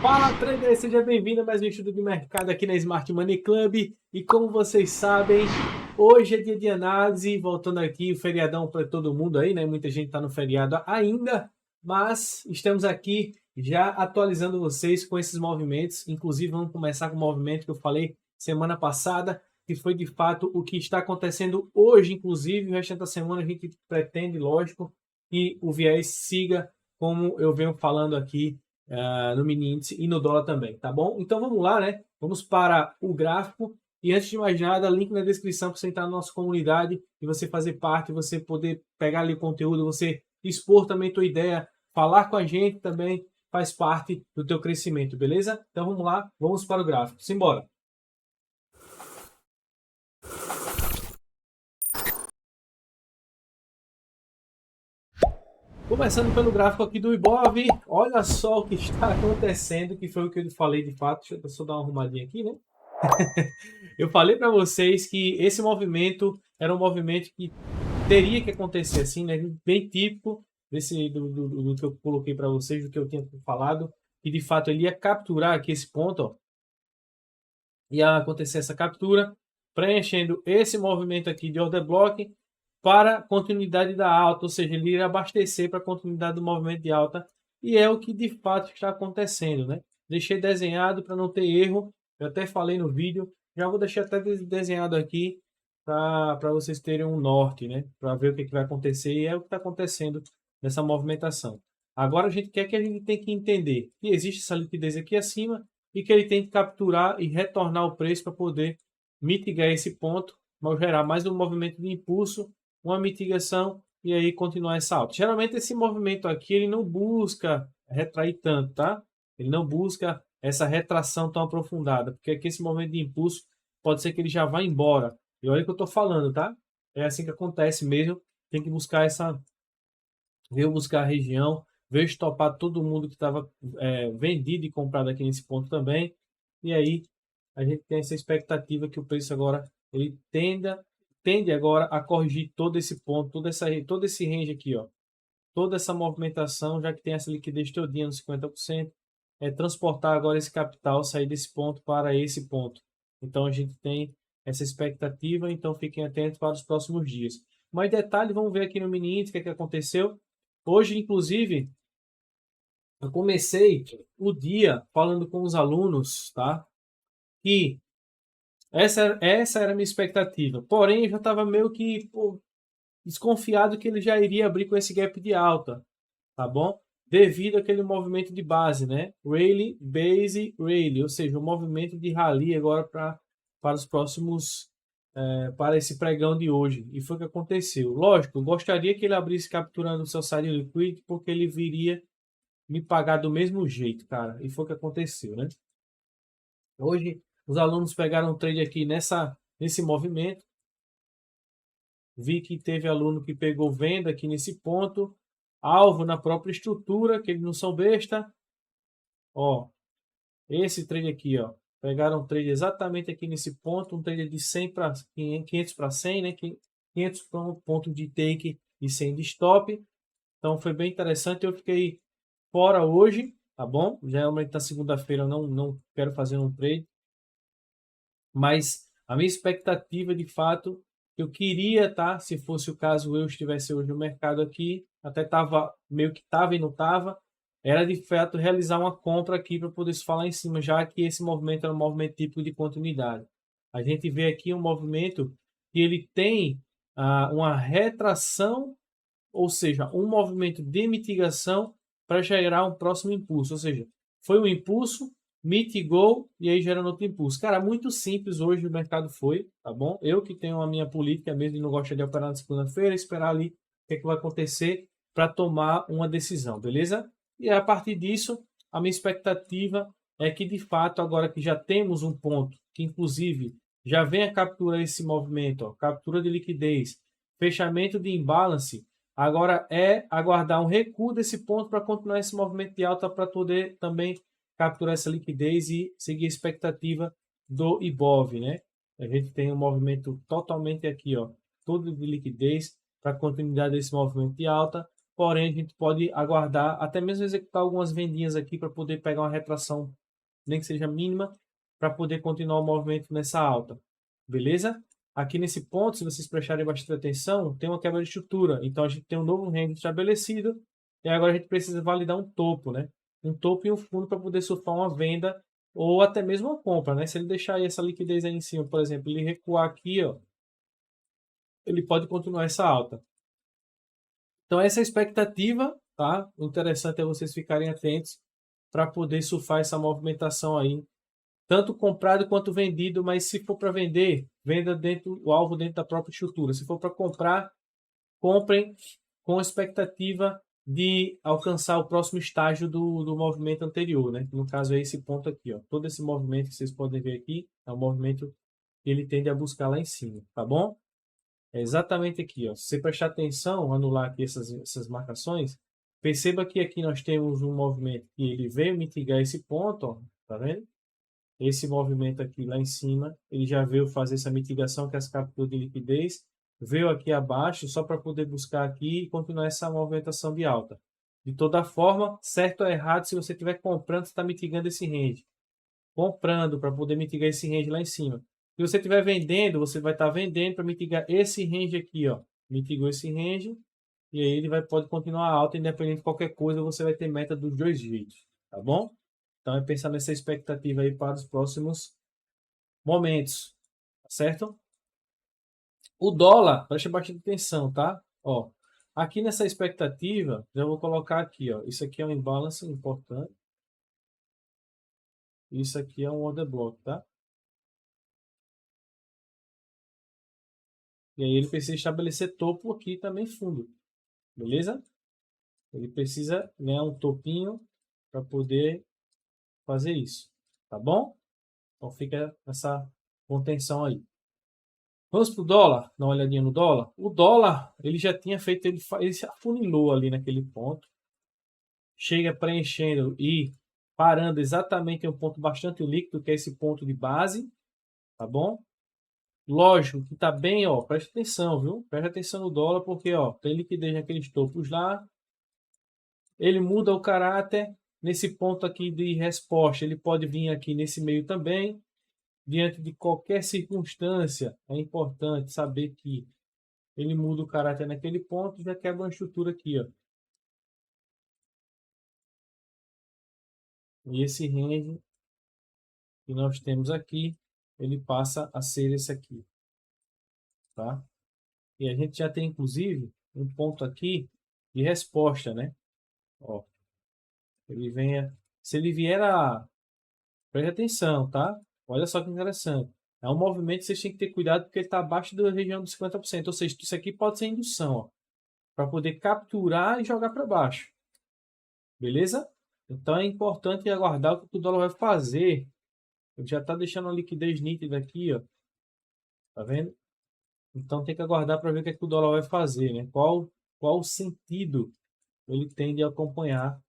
Fala, trader! Seja bem-vindo a mais um estudo de mercado aqui na Smart Money Club. E como vocês sabem, hoje é dia de análise, voltando aqui o feriadão para todo mundo aí, né? Muita gente está no feriado ainda, mas estamos aqui já atualizando vocês com esses movimentos. Inclusive, vamos começar com o movimento que eu falei semana passada, que foi de fato o que está acontecendo hoje. Inclusive, o restante da semana a gente pretende, lógico, que o viés siga como eu venho falando aqui no mini índice e no dólar também, tá bom? Então vamos lá, né? Vamos para o gráfico. E antes de mais nada, link na descrição para você entrar na nossa comunidade e você fazer parte, você poder pegar ali o conteúdo, você expor também tua ideia, falar com a gente também faz parte do teu crescimento, beleza? Então vamos lá, vamos para o gráfico. Simbora! Começando pelo gráfico aqui do Ibov, olha só o que está acontecendo, que foi o que eu falei de fato. Deixa eu só dar uma arrumadinha aqui, né? Eu falei para vocês que esse movimento era um movimento que teria que acontecer assim, né? Bem típico do que eu coloquei para vocês, do que eu tinha falado, e de fato ele ia capturar aqui esse ponto, ó. Ia acontecer essa captura, preenchendo esse movimento aqui de order block para continuidade da alta, ou seja, ele iria abastecer para a continuidade do movimento de alta, e é o que de fato está acontecendo, né? Deixei desenhado para não ter erro, eu até falei no vídeo, já vou deixar até desenhado aqui para vocês terem um norte, né? Para ver o que vai acontecer, e é o que está acontecendo nessa movimentação. Agora a gente quer que a gente tem que entender que existe essa liquidez aqui acima e que ele tem que capturar e retornar o preço para poder mitigar esse ponto, mas gerar mais um movimento de impulso, uma mitigação e aí continuar essa alta. Geralmente esse movimento aqui ele não busca retrair tanto, tá? Ele não busca essa retração tão aprofundada, porque aqui esse movimento de impulso pode ser que ele já vá embora. E olha o que eu estou falando, tá? É assim que acontece mesmo. Tem que buscar essa, veio buscar a região, veio estopar todo mundo que estava vendido e comprado aqui nesse ponto também. E aí a gente tem essa expectativa que o preço agora ele tende agora a corrigir todo esse ponto, todo esse range aqui, ó. Toda essa movimentação, já que tem essa liquidez todinha nos 50%, é transportar agora esse capital, sair desse ponto para esse ponto. Então a gente tem essa expectativa, então fiquem atentos para os próximos dias. Mais detalhe, vamos ver aqui no mini índice o que aconteceu. Hoje, inclusive, eu comecei o dia falando com os alunos, tá? Que essa era a minha expectativa. Porém, eu já estava meio que desconfiado que ele já iria abrir com esse gap de alta, tá bom? Devido àquele movimento de base, né? Rally, base, rally, ou seja, o movimento de rally agora para os próximos, para esse pregão de hoje. E foi o que aconteceu. Lógico, eu gostaria que ele abrisse capturando o seu side liquid, porque ele viria me pagar do mesmo jeito, cara. E foi o que aconteceu, né? Hoje, os alunos pegaram um trade aqui nesse movimento. Vi que teve aluno que pegou venda aqui nesse ponto. Alvo na própria estrutura, que eles não são besta. Ó, esse trade aqui, ó. Pegaram um trade exatamente aqui nesse ponto. Um trade de 100 para 500 para 100, né? 500 pontos de take e 100 de stop. Então foi bem interessante. Eu fiquei fora hoje, tá bom? Geralmente na segunda-feira eu não quero fazer um trade. Mas a minha expectativa, de fato, eu queria, tá? Se fosse o caso, eu estivesse hoje no mercado aqui, até estava meio que estava e não estava, era de fato realizar uma compra aqui para poder se falar em cima, já que esse movimento era um movimento típico de continuidade. A gente vê aqui um movimento que ele tem uma retração, ou seja, um movimento de mitigação para gerar um próximo impulso, ou seja, foi um impulso, mitigou e aí gerando outro impulso. Cara, muito simples hoje o mercado foi, tá bom? Eu que tenho a minha política mesmo e não gosto de operar na segunda-feira, esperar ali o que, é que vai acontecer para tomar uma decisão, beleza? E a partir disso, a minha expectativa é que de fato, agora que já temos um ponto, que inclusive já vem a captura esse movimento, ó, captura de liquidez, fechamento de imbalance, agora é aguardar um recuo desse ponto para continuar esse movimento de alta para poder também capturar essa liquidez e seguir a expectativa do Ibov, né? A gente tem um movimento totalmente aqui, ó, todo de liquidez para continuidade desse movimento de alta. porém a gente pode aguardar, até mesmo executar algumas vendinhas aqui para poder pegar uma retração, nem que seja mínima, para poder continuar o movimento nessa alta. Beleza? Aqui nesse ponto, se vocês prestarem bastante atenção, tem uma quebra de estrutura. Então a gente tem um novo range estabelecido e agora a gente precisa validar um topo, né? Um topo e um fundo para poder surfar uma venda ou até mesmo uma compra, né? Se ele deixar aí essa liquidez aí em cima, por exemplo, ele recuar aqui, ó, ele pode continuar essa alta. Então essa é a expectativa, tá? O interessante é vocês ficarem atentos para poder surfar essa movimentação aí, tanto comprado quanto vendido, mas se for para vender, venda dentro o alvo dentro da própria estrutura. Se for para comprar, comprem com a expectativa de alcançar o próximo estágio do movimento anterior, né? No caso é esse ponto aqui, ó. Todo esse movimento que vocês podem ver aqui é o movimento que ele tende a buscar lá em cima, tá bom? É exatamente aqui, ó. Se você prestar atenção, anular aqui essas marcações, perceba que aqui nós temos um movimento que ele veio mitigar esse ponto, ó, tá vendo? Esse movimento aqui lá em cima, ele já veio fazer essa mitigação que é as capturas de liquidez, veio aqui abaixo só para poder buscar aqui e continuar essa movimentação de alta. De toda forma, certo ou errado, se você estiver comprando, você está mitigando esse range. Comprando para poder mitigar esse range lá em cima. Se você estiver vendendo, você vai estar vendendo para mitigar esse range aqui, ó. Mitigou esse range e aí ele pode continuar alto, independente de qualquer coisa, você vai ter meta dos dois jeitos, tá bom? Então é pensar nessa expectativa aí para os próximos momentos, tá certo? O dólar, preste bastante atenção, tá? Ó, aqui nessa expectativa, já vou colocar aqui, ó. Isso aqui é um imbalance importante. Isso aqui é um order block, tá? E aí ele precisa estabelecer topo aqui também fundo, beleza? Ele precisa ganhar um topinho para poder fazer isso, tá bom? Então fica essa contenção aí. Vamos para o dólar, dar uma olhadinha no dólar. O dólar, ele já tinha feito, ele se afunilou ali naquele ponto. Chega preenchendo e parando exatamente em um ponto bastante líquido, que é esse ponto de base, tá bom? Lógico que tá bem, ó, presta atenção, viu? Presta atenção no dólar, porque, ó, tem liquidez naqueles topos lá. Ele muda o caráter nesse ponto aqui de resposta. Ele pode vir aqui nesse meio também. Diante de qualquer circunstância, é importante saber que ele muda o caráter naquele ponto e já quebra uma estrutura aqui, ó. E esse range que nós temos aqui, ele passa a ser esse aqui, tá? E a gente já tem, inclusive, um ponto aqui de resposta, né? Ó, ele venha, se ele vier a, preste atenção, tá? Olha só que interessante. É um movimento que vocês têm que ter cuidado porque ele está abaixo da região dos 50%. Ou seja, isso aqui pode ser indução, ó, para poder capturar e jogar para baixo. Beleza? Então é importante aguardar o que o dólar vai fazer. Ele já está deixando a liquidez nítida aqui, ó. Tá vendo? Então tem que aguardar para ver o que, é que o dólar vai fazer, né? Qual o sentido ele tem de acompanhar,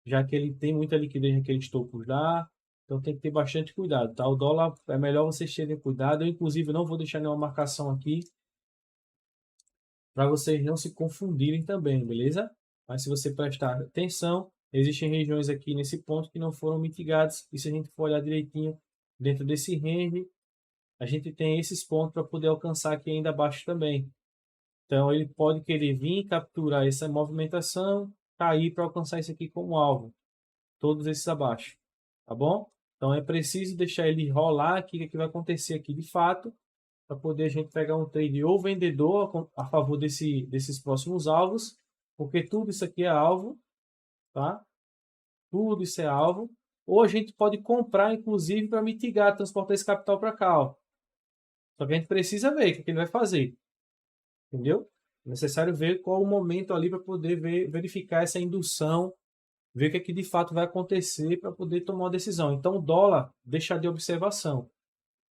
já que ele tem muita liquidez naqueles topos lá. Então tem que ter bastante cuidado, tá? O dólar é melhor vocês terem cuidado. Eu, inclusive, não vou deixar nenhuma marcação aqui para vocês não se confundirem também, beleza? Mas se você prestar atenção, existem regiões aqui nesse ponto que não foram mitigadas. E se a gente for olhar direitinho dentro desse range, a gente tem esses pontos para poder alcançar aqui ainda abaixo também. Então ele pode querer vir capturar essa movimentação, cair para alcançar isso aqui como alvo. Todos esses abaixo, tá bom? Então é preciso deixar ele rolar aqui, o que vai acontecer aqui de fato, para poder a gente pegar um trade ou vendedor a favor desses próximos alvos, porque tudo isso aqui é alvo, tá? Tudo isso é alvo. Ou a gente pode comprar, inclusive, para mitigar, transportar esse capital para cá, ó. Só que a gente precisa ver o que ele vai fazer. Entendeu? É necessário ver qual o momento ali para poder verificar essa indução, ver o que, é que de fato vai acontecer para poder tomar uma decisão. Então o dólar deixa de observação,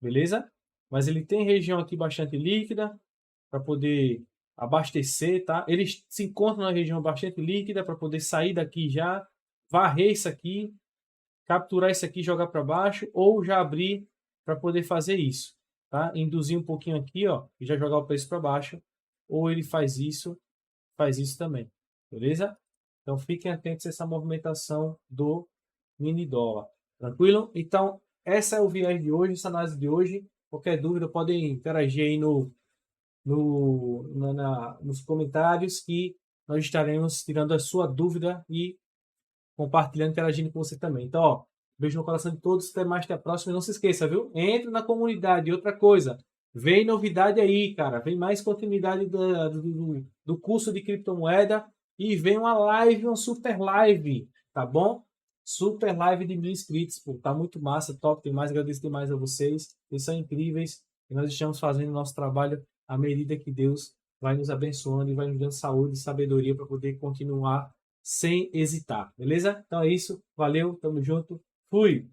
beleza? Mas ele tem região aqui bastante líquida para poder abastecer, tá? Ele se encontra na região bastante líquida para poder sair daqui já, varrer isso aqui, capturar isso aqui, jogar para baixo ou já abrir para poder fazer isso, tá? Induzir um pouquinho aqui, ó, e já jogar o preço para baixo, ou ele faz isso também, beleza? Então fiquem atentos a essa movimentação do mini dólar, tranquilo? Então essa é o viés de hoje, essa análise de hoje. Qualquer dúvida podem interagir aí nos comentários que nós estaremos tirando a sua dúvida e compartilhando, interagindo com você também. Então, ó, beijo no coração de todos, até mais, até a próxima. E não se esqueça, viu? Entre na comunidade. Outra coisa, vem novidade aí, cara. Vem mais continuidade do curso de criptomoeda e vem uma live, uma super live, tá bom? Super live de 1000 inscritos, pô. Tá muito massa, top demais. Agradeço demais a vocês. Vocês são incríveis e nós estamos fazendo o nosso trabalho à medida que Deus vai nos abençoando e vai nos dando saúde e sabedoria para poder continuar sem hesitar, beleza? Então é isso, valeu, tamo junto, fui!